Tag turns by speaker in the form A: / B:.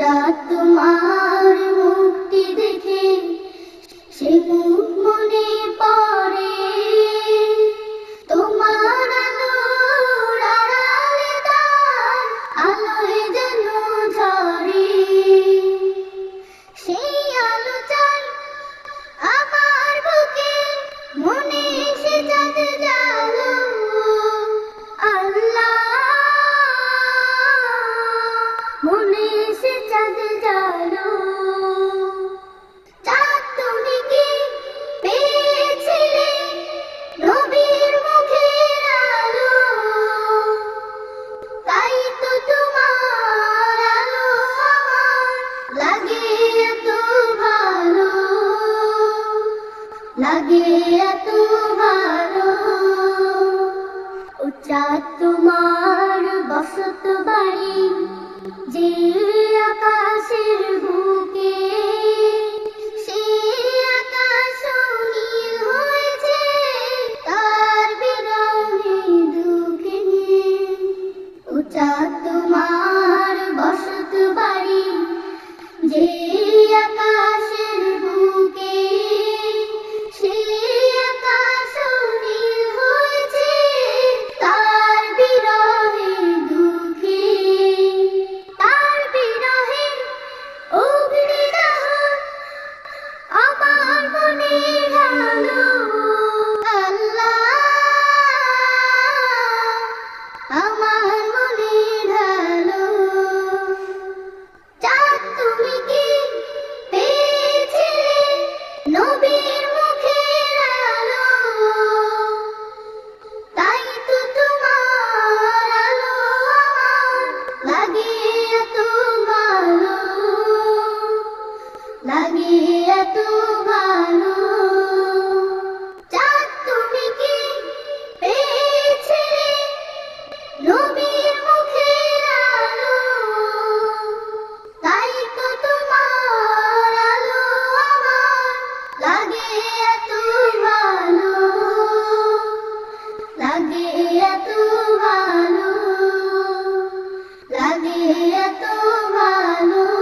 A: চাঁদ তোমার মুক্তি দেখে সে মুখ মনে পড়ে, তোমার আলোর আড়ালে তার আলোয় যেন ঝরে। সেই আলো চাই আমার বুকে, মনে সে চাঁদ জালো। আল্লাহ, মনে সে চাঁদ জালো। চাঁদ তুমি কি পেয়েছিলে নবীর মুখের আলো? তাই তো তোমার আলো আমার লাগে এত ভালো, লাগে এত ভালো। ও চাঁদ তোমার বসত বাড়ি যে আকাশের বুকে, সে আকাশ নীল হয়েছে তার বিরহে দুঃখে। ও চাঁদ তোমার বসত বাড়ি যে আকাশের বুকে, সে আকাশ নীল হয়েছে তার বিরহে দুঃখে। তার বিরহে অগ্নিদহন আমার মনে ঢালো। আল্লাহ, আমার মনে ঢালো। চাঁদ তুমি কি পেয়েছিলে নবীর মুখের আলো? তাই তো তোমার আলো আমার লাগে এত ভালো, লাগে এত ভালো। চাঁদ তুমি কি পেয়েছিলে নবীর মুখের আলো? তাই তো তোমার আলো আমার লাগে এত ভালো, লাগে এত ভালো, লাগে এত ভালো।